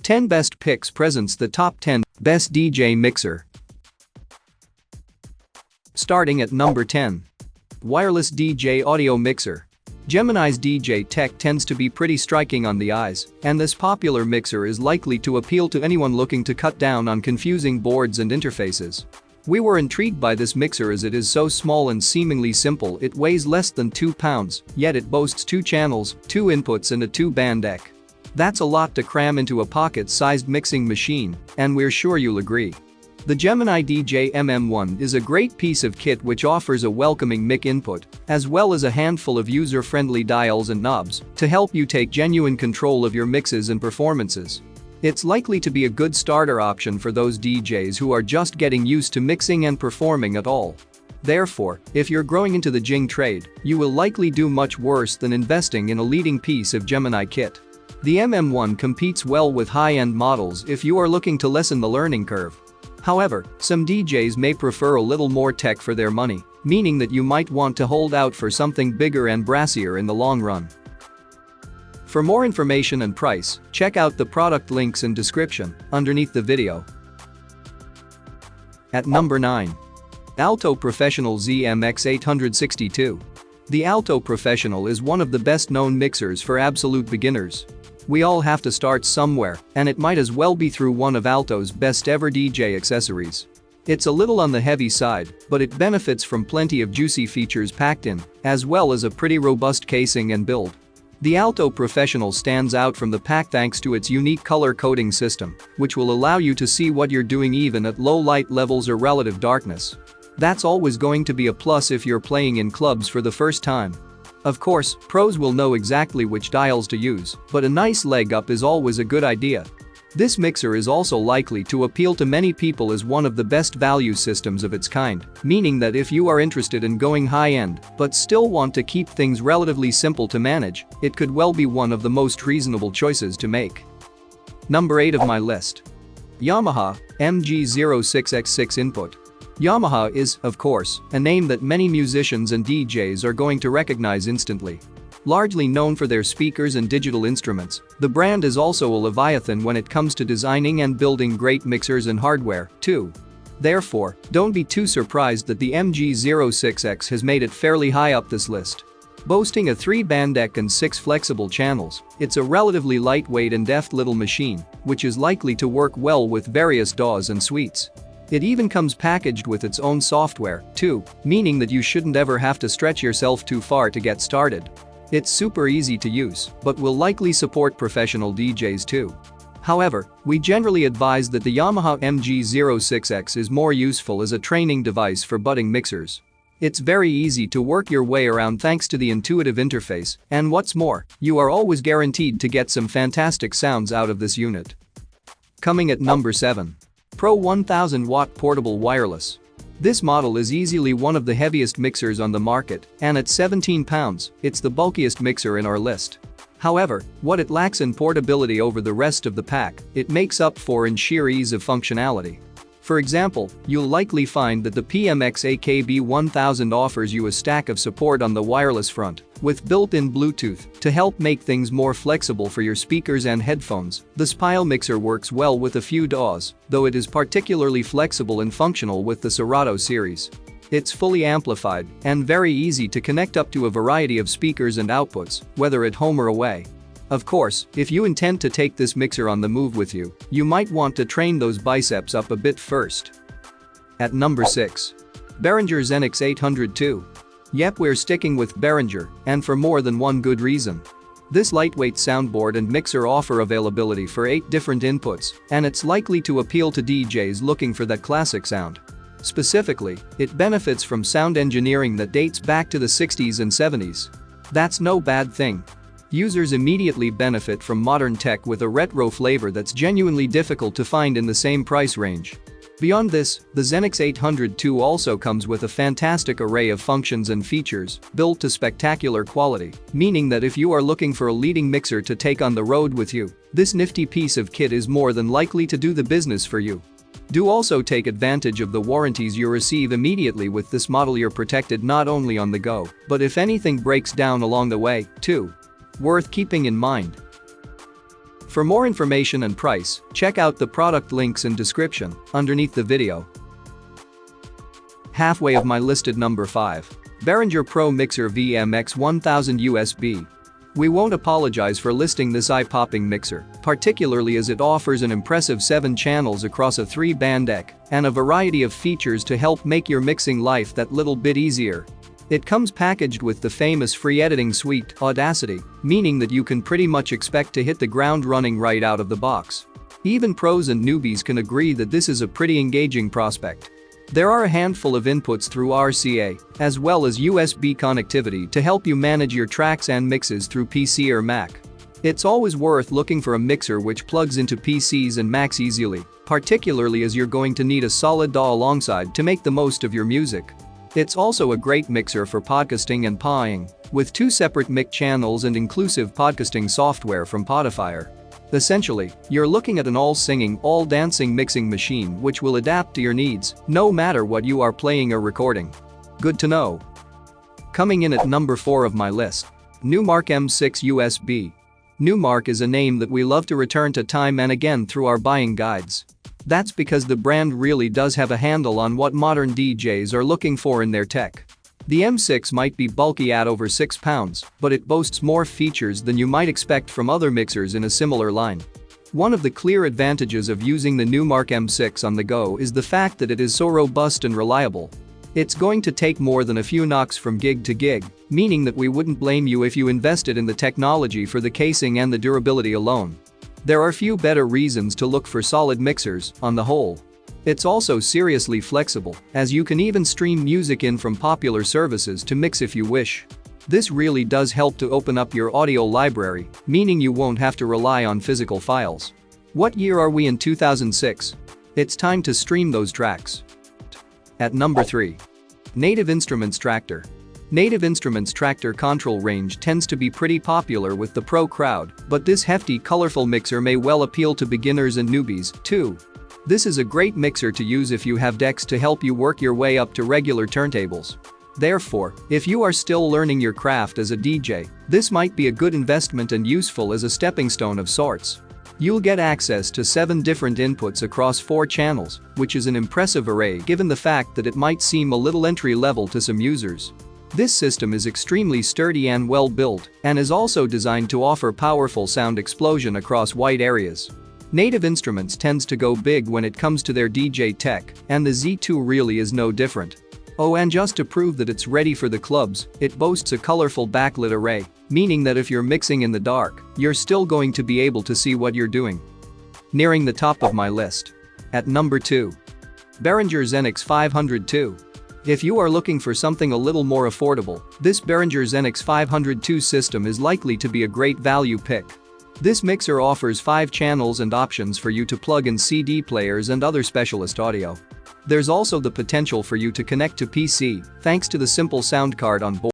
10 Best Picks presents the top 10 Best DJ Mixer. Starting at number 10. Wireless DJ Audio Mixer. Gemini's DJ tech tends to be pretty striking on the eyes, and this popular mixer is likely to appeal to anyone looking to cut down on confusing boards and interfaces. We were intrigued by this mixer as it is so small and seemingly simple. It weighs less than 2 pounds, yet it boasts 2 channels, 2 inputs and a 2-band deck. That's a lot to cram into a pocket-sized mixing machine, and we're sure you'll agree. The Gemini DJ MM1 is a great piece of kit which offers a welcoming mic input, as well as a handful of user-friendly dials and knobs to help you take genuine control of your mixes and performances. It's likely to be a good starter option for those DJs who are just getting used to mixing and performing at all. Therefore, if you're growing into the jing trade, you will likely do much worse than investing in a leading piece of Gemini kit. The MM1 competes well with high-end models if you are looking to lessen the learning curve. However, some DJs may prefer a little more tech for their money, meaning that you might want to hold out for something bigger and brassier in the long run. For more information and price, check out the product links in description underneath the video. At number 9. Alto Professional ZMX862. The Alto Professional is one of the best-known mixers for absolute beginners. We all have to start somewhere, and it might as well be through one of Alto's best-ever DJ accessories. It's a little on the heavy side, but it benefits from plenty of juicy features packed in, as well as a pretty robust casing and build. The Alto Professional stands out from the pack thanks to its unique color coding system, which will allow you to see what you're doing even at low light levels or relative darkness. That's always going to be a plus if you're playing in clubs for the first time. Of course, pros will know exactly which dials to use, but a nice leg up is always a good idea. This mixer is also likely to appeal to many people as one of the best value systems of its kind, meaning that if you are interested in going high-end but still want to keep things relatively simple to manage, it could well be one of the most reasonable choices to make. Number 8 of my list. YAMAHA MG06X6 Input. YAMAHA is, of course, a name that many musicians and DJs are going to recognize instantly. Largely known for their speakers and digital instruments, the brand is also a leviathan when it comes to designing and building great mixers and hardware, too. Therefore, don't be too surprised that the MG06X has made it fairly high up this list. Boasting a 3-band deck and 6 flexible channels, it's a relatively lightweight and deft little machine, which is likely to work well with various DAWs and suites. It even comes packaged with its own software, too, meaning that you shouldn't ever have to stretch yourself too far to get started. It's super easy to use, but will likely support professional DJs too. However, we generally advise that the Yamaha MG06X is more useful as a training device for budding mixers. It's very easy to work your way around thanks to the intuitive interface, and what's more, you are always guaranteed to get some fantastic sounds out of this unit. Coming at number 7. Pro 1000 Watt Portable Wireless. This model is easily one of the heaviest mixers on the market, and at 17 pounds, it's the bulkiest mixer in our list. However, what it lacks in portability over the rest of the pack, it makes up for in sheer ease of functionality. For example, you'll likely find that the PMX AKB1000 offers you a stack of support on the wireless front, with built-in Bluetooth to help make things more flexible for your speakers and headphones. The Spile mixer works well with a few DAWs, though it is particularly flexible and functional with the Serato series. It's fully amplified and very easy to connect up to a variety of speakers and outputs, whether at home or away. Of course, if you intend to take this mixer on the move with you, you might want to train those biceps up a bit first. At number 6. Behringer XENYX 802. Yep, we're sticking with Behringer, and for more than one good reason. This lightweight soundboard and mixer offer availability for 8 different inputs, and it's likely to appeal to DJs looking for that classic sound. Specifically, it benefits from sound engineering that dates back to the 60s and 70s. That's no bad thing. Users immediately benefit from modern tech with a retro flavor that's genuinely difficult to find in the same price range. Beyond this, the XENYX 802 also comes with a fantastic array of functions and features, built to spectacular quality, meaning that if you are looking for a leading mixer to take on the road with you, this nifty piece of kit is more than likely to do the business for you. Do also take advantage of the warranties you receive immediately with this model. You're protected not only on the go, but if anything breaks down along the way, too. Worth keeping in mind. For more information and price, check out the product links in description underneath the video. Halfway of my listed number 5. Behringer Pro Mixer VMX 1000 USB. We won't apologize for listing this eye-popping mixer, particularly as it offers an impressive 7 channels across a 3-band deck and a variety of features to help make your mixing life that little bit easier. It comes packaged with the famous free editing suite, Audacity, meaning that you can pretty much expect to hit the ground running right out of the box. Even pros and newbies can agree that this is a pretty engaging prospect. There are a handful of inputs through RCA, as well as USB connectivity to help you manage your tracks and mixes through PC or Mac. It's always worth looking for a mixer which plugs into PCs and Macs easily, particularly as you're going to need a solid DAW alongside to make the most of your music. It's also a great mixer for podcasting and pawing, with 2 separate mic channels and inclusive podcasting software from Spotify. Essentially, you're looking at an all-singing, all-dancing mixing machine which will adapt to your needs, no matter what you are playing or recording. Good to know. Coming in at number 4 of my list. Numark M6 USB. Numark is a name that we love to return to time and again through our buying guides. That's because the brand really does have a handle on what modern DJs are looking for in their tech. The M6 might be bulky at over 6 pounds, but it boasts more features than you might expect from other mixers in a similar line. One of the clear advantages of using the Numark M6 on the go is the fact that it is so robust and reliable. It's going to take more than a few knocks from gig to gig, meaning that we wouldn't blame you if you invested in the technology for the casing and the durability alone. There are few better reasons to look for solid mixers, on the whole. It's also seriously flexible, as you can even stream music in from popular services to mix if you wish. This really does help to open up your audio library, meaning you won't have to rely on physical files. What year are we in 2006? It's time to stream those tracks. At number 3. Native Instruments Traktor. Native Instruments Traktor control range tends to be pretty popular with the pro crowd, but this hefty, colorful mixer may well appeal to beginners and newbies, too. This is a great mixer to use if you have decks to help you work your way up to regular turntables. Therefore, if you are still learning your craft as a DJ, this might be a good investment and useful as a stepping stone of sorts. You'll get access to 7 different inputs across 4 channels, which is an impressive array given the fact that it might seem a little entry-level to some users. This system is extremely sturdy and well built, and is also designed to offer powerful sound explosion across wide areas. Native Instruments tends to go big when it comes to their DJ tech, and the Z2 really is no different. Oh, and just to prove that it's ready for the clubs, it boasts a colorful backlit array, meaning that if you're mixing in the dark, you're still going to be able to see what you're doing. Nearing the top of my list. At number 2. Behringer XENYX 502. If you are looking for something a little more affordable, this Behringer XENYX 502 system is likely to be a great value pick. This mixer offers 5 channels and options for you to plug in CD players and other specialist audio. There's also the potential for you to connect to PC, thanks to the simple sound card on board.